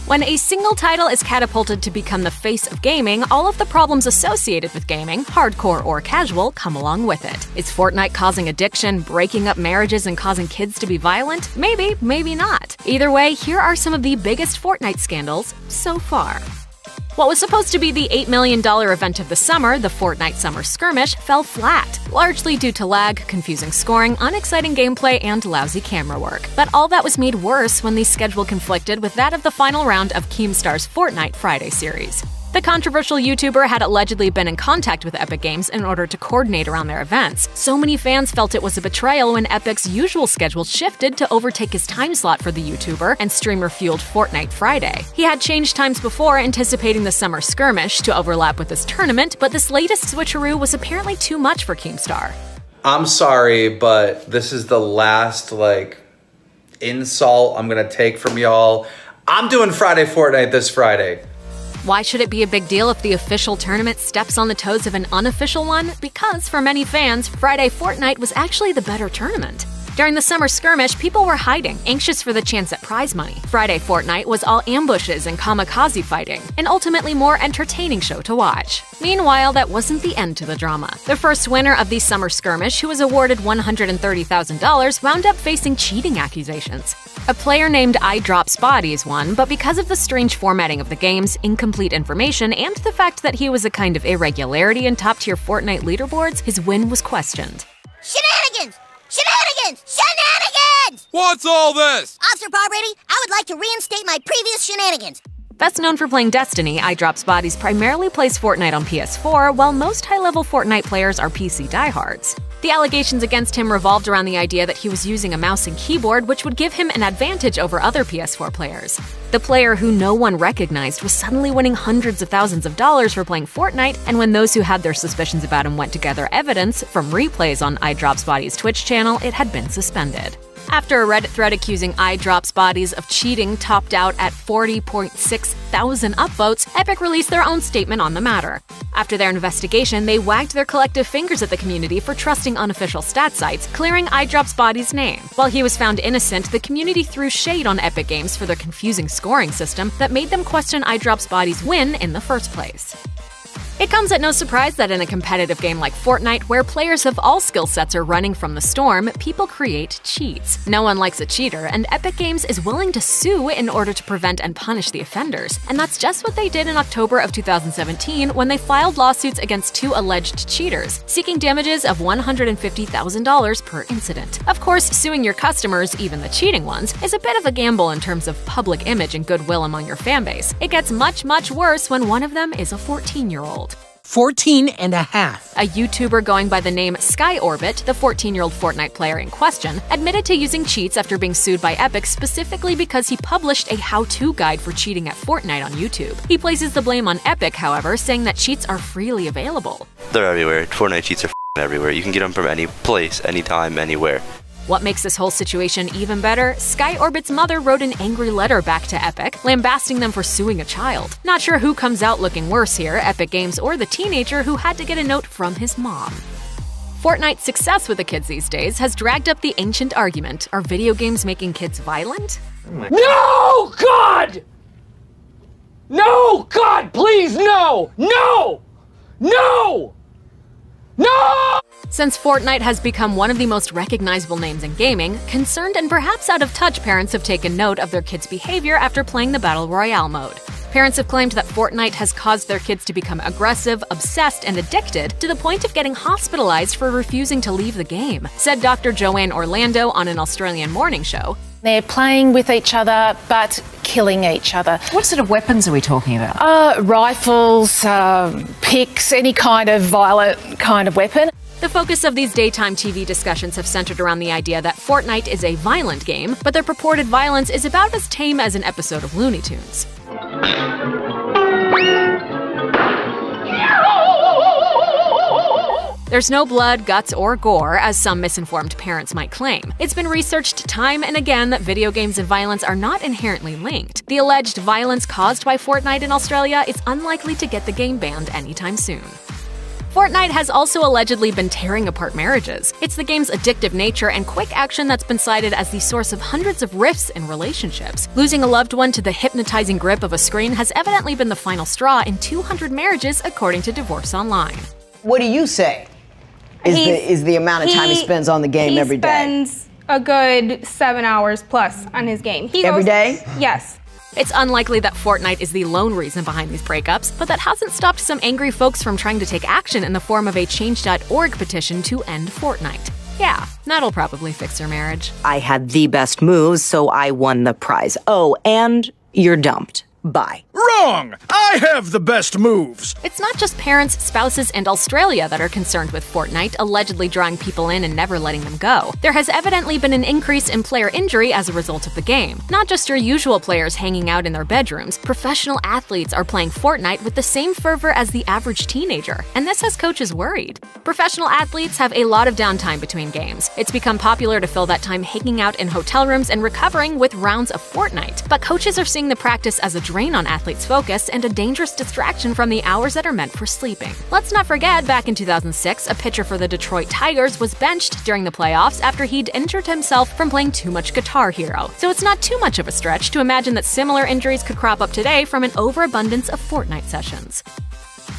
When a single title is catapulted to become the face of gaming, all of the problems associated with gaming, hardcore or casual, come along with it. Is Fortnite causing addiction, breaking up marriages, and causing kids to be violent? Maybe, maybe not. Either way, here are some of the biggest Fortnite scandals so far. What was supposed to be the $8 million event of the summer, the Fortnite Summer Skirmish, fell flat, largely due to lag, confusing scoring, unexciting gameplay, and lousy camera work. But all that was made worse when the schedule conflicted with that of the final round of Keemstar's Fortnite Friday series. The controversial YouTuber had allegedly been in contact with Epic Games in order to coordinate around their events. So many fans felt it was a betrayal when Epic's usual schedule shifted to overtake his time slot for the YouTuber and streamer-fueled Fortnite Friday. He had changed times before, anticipating the Summer Skirmish to overlap with this tournament, but this latest switcheroo was apparently too much for Keemstar. I'm sorry, but this is the last, insult I'm gonna take from y'all. I'm doing Friday Fortnite this Friday. Why should it be a big deal if the official tournament steps on the toes of an unofficial one? Because for many fans, Friday Fortnite was actually the better tournament. During the Summer Skirmish, people were hiding, anxious for the chance at prize money. Friday Fortnite was all ambushes and kamikaze fighting, an ultimately more entertaining show to watch. Meanwhile, that wasn't the end to the drama. The first winner of the Summer Skirmish, who was awarded $130,000, wound up facing cheating accusations. A player named iDropsBodies won, but because of the strange formatting of the games, incomplete information, and the fact that he was a kind of irregularity in top-tier Fortnite leaderboards, his win was questioned. Shenanigans! Shenanigans! Shenanigans! What's all this? Officer Barbrady, I would like to reinstate my previous shenanigans. Best known for playing Destiny, iDropsBodies primarily plays Fortnite on PS4, while most high-level Fortnite players are PC diehards. The allegations against him revolved around the idea that he was using a mouse and keyboard, which would give him an advantage over other PS4 players. The player who no one recognized was suddenly winning hundreds of thousands of dollars for playing Fortnite, and when those who had their suspicions about him went to gather evidence from replays on iDropsBodies' Twitch channel, it had been suspended. After a Reddit thread accusing iDropsBodies of cheating topped out at 40.6 thousand upvotes, Epic released their own statement on the matter. After their investigation, they wagged their collective fingers at the community for trusting unofficial stat sites, clearing iDropsBodies' name. While he was found innocent, the community threw shade on Epic Games for their confusing scoring system that made them question iDropsBodies' win in the first place. It comes at no surprise that in a competitive game like Fortnite, where players of all skill sets are running from the storm, people create cheats. No one likes a cheater, and Epic Games is willing to sue in order to prevent and punish the offenders. And that's just what they did in October of 2017 when they filed lawsuits against two alleged cheaters, seeking damages of $150,000 per incident. Of course, suing your customers, even the cheating ones, is a bit of a gamble in terms of public image and goodwill among your fanbase. It gets much, much worse when one of them is a 14-year-old. 14 and a half. A YouTuber going by the name SkyOrbit, the 14-year-old Fortnite player in question, admitted to using cheats after being sued by Epic specifically because he published a how-to guide for cheating at Fortnite on YouTube. He places the blame on Epic, however, saying that cheats are freely available. They're everywhere. Fortnite cheats are everywhere. You can get them from any place, anytime, anywhere. What makes this whole situation even better? SkyOrbit's mother wrote an angry letter back to Epic, lambasting them for suing a child. Not sure who comes out looking worse here, Epic Games or the teenager who had to get a note from his mom. Fortnite's success with the kids these days has dragged up the ancient argument: are video games making kids violent? No, God! No, God, please, no! No! No! No! Since Fortnite has become one of the most recognizable names in gaming, concerned and perhaps out-of-touch parents have taken note of their kids' behavior after playing the Battle Royale mode. Parents have claimed that Fortnite has caused their kids to become aggressive, obsessed, and addicted to the point of getting hospitalized for refusing to leave the game, said Dr. Joanne Orlando on an Australian morning show. They're playing with each other, but killing each other. What sort of weapons are we talking about? Rifles, picks, any kind of violent kind of weapon. The focus of these daytime TV discussions have centered around the idea that Fortnite is a violent game, but their purported violence is about as tame as an episode of Looney Tunes. There's no blood, guts, or gore, as some misinformed parents might claim. It's been researched time and again that video games and violence are not inherently linked. The alleged violence caused by Fortnite in Australia is unlikely to get the game banned anytime soon. Fortnite has also allegedly been tearing apart marriages. It's the game's addictive nature and quick action that's been cited as the source of hundreds of rifts in relationships. Losing a loved one to the hypnotizing grip of a screen has evidently been the final straw in 200 marriages, according to Divorce Online. What do you say is the amount of time he spends on the game every day? He spends a good 7 hours plus on his game. Every day? Yes. It's unlikely that Fortnite is the lone reason behind these breakups, but that hasn't stopped some angry folks from trying to take action in the form of a Change.org petition to end Fortnite. Yeah, that'll probably fix their marriage. I had the best moves, so I won the prize. Oh, and you're dumped. Bye. Wrong! I have the best moves! It's not just parents, spouses, and Australia that are concerned with Fortnite allegedly drawing people in and never letting them go. There has evidently been an increase in player injury as a result of the game. Not just your usual players hanging out in their bedrooms, professional athletes are playing Fortnite with the same fervor as the average teenager, and this has coaches worried. Professional athletes have a lot of downtime between games. It's become popular to fill that time hanging out in hotel rooms and recovering with rounds of Fortnite, but coaches are seeing the practice as a drain on athletes' focus and a dangerous distraction from the hours that are meant for sleeping. Let's not forget, back in 2006, a pitcher for the Detroit Tigers was benched during the playoffs after he'd injured himself from playing too much Guitar Hero. So it's not too much of a stretch to imagine that similar injuries could crop up today from an overabundance of Fortnite sessions.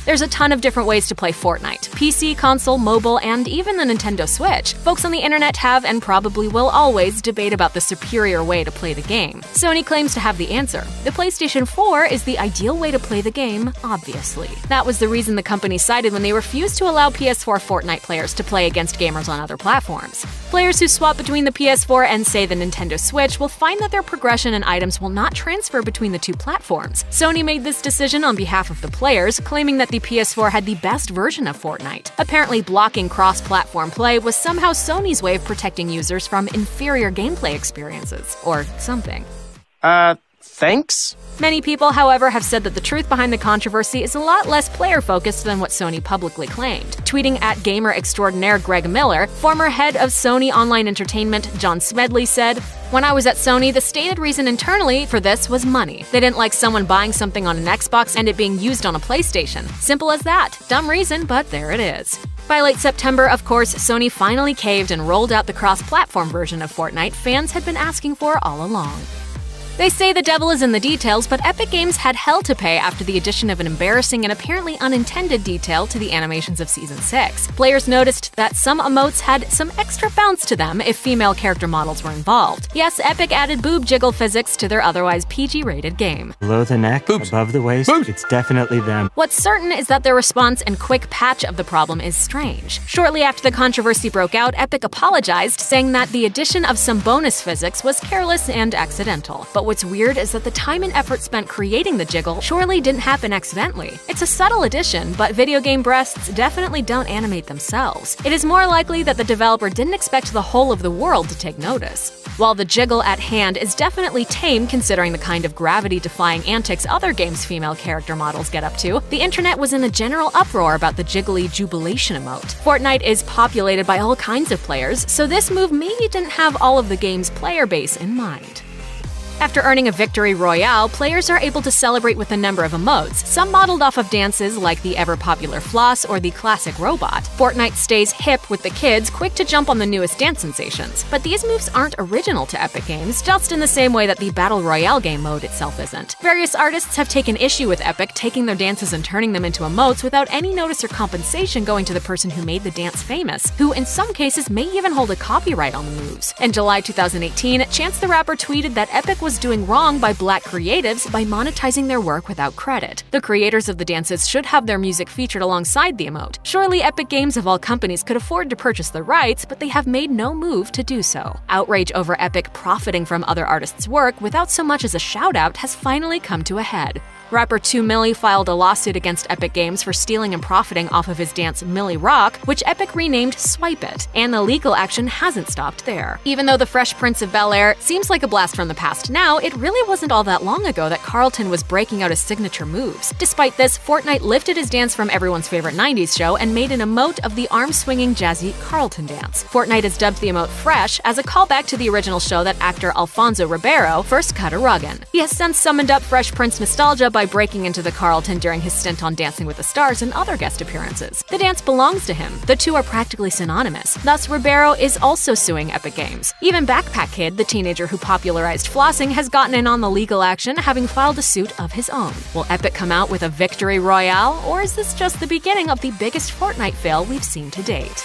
There's a ton of different ways to play Fortnite: PC, console, mobile, and even the Nintendo Switch. Folks on the internet have and probably will always debate about the superior way to play the game. Sony claims to have the answer. The PlayStation 4 is the ideal way to play the game, obviously. That was the reason the company cited when they refused to allow PS4 Fortnite players to play against gamers on other platforms. Players who swap between the PS4 and, say, the Nintendo Switch will find that their progression and items will not transfer between the two platforms. Sony made this decision on behalf of the players, claiming that the PS4 had the best version of Fortnite. Apparently, blocking cross-platform play was somehow Sony's way of protecting users from inferior gameplay experiences, or something. Thanks? Many people, however, have said that the truth behind the controversy is a lot less player-focused than what Sony publicly claimed. Tweeting at gamer extraordinaire Greg Miller, former head of Sony Online Entertainment John Smedley said, "When I was at Sony, the stated reason internally for this was money. They didn't like someone buying something on an Xbox and it being used on a PlayStation. Simple as that. Dumb reason, but there it is." By late September, of course, Sony finally caved and rolled out the cross-platform version of Fortnite fans had been asking for all along. They say the devil is in the details, but Epic Games had hell to pay after the addition of an embarrassing and apparently unintended detail to the animations of Season 6. Players noticed that some emotes had some extra bounce to them if female character models were involved. Yes, Epic added boob jiggle physics to their otherwise PG-rated game. Below the neck, boobs. Above the waist, boobs. It's definitely them. What's certain is that their response and quick patch of the problem is strange. Shortly after the controversy broke out, Epic apologized, saying that the addition of some bonus physics was careless and accidental. But what's weird is that the time and effort spent creating the jiggle surely didn't happen accidentally. It's a subtle addition, but video game breasts definitely don't animate themselves. It is more likely that the developer didn't expect the whole of the world to take notice. While the jiggle at hand is definitely tame considering the kind of gravity-defying antics other games' female character models get up to, the internet was in a general uproar about the jiggly jubilation emote. Fortnite is populated by all kinds of players, so this move maybe didn't have all of the game's player base in mind. After earning a victory royale, players are able to celebrate with a number of emotes, some modeled off of dances like the ever-popular floss or the classic robot. Fortnite stays hip with the kids, quick to jump on the newest dance sensations. But these moves aren't original to Epic Games, just in the same way that the Battle Royale game mode itself isn't. Various artists have taken issue with Epic taking their dances and turning them into emotes without any notice or compensation going to the person who made the dance famous, who in some cases may even hold a copyright on the moves. In July 2018, Chance the Rapper tweeted that Epic was doing wrong by black creatives by monetizing their work without credit. The creators of the dances should have their music featured alongside the emote. Surely Epic Games of all companies could afford to purchase the rights, but they have made no move to do so. Outrage over Epic profiting from other artists' work without so much as a shout-out has finally come to a head. Rapper 2 Milli filed a lawsuit against Epic Games for stealing and profiting off of his dance Milli Rock, which Epic renamed Swipe It, and the legal action hasn't stopped there. Even though The Fresh Prince of Bel-Air seems like a blast from the past now, it really wasn't all that long ago that Carlton was breaking out his signature moves. Despite this, Fortnite lifted his dance from everyone's favorite 90s show and made an emote of the arm-swinging jazzy Carlton dance. Fortnite has dubbed the emote Fresh as a callback to the original show that actor Alfonso Ribeiro first cut a rug in. He has since summoned up Fresh Prince nostalgia by by breaking into the Carlton during his stint on Dancing with the Stars and other guest appearances. The dance belongs to him. The two are practically synonymous. Thus, Ribeiro is also suing Epic Games. Even Backpack Kid, the teenager who popularized flossing, has gotten in on the legal action, having filed a suit of his own. Will Epic come out with a victory royale, or is this just the beginning of the biggest Fortnite fail we've seen to date?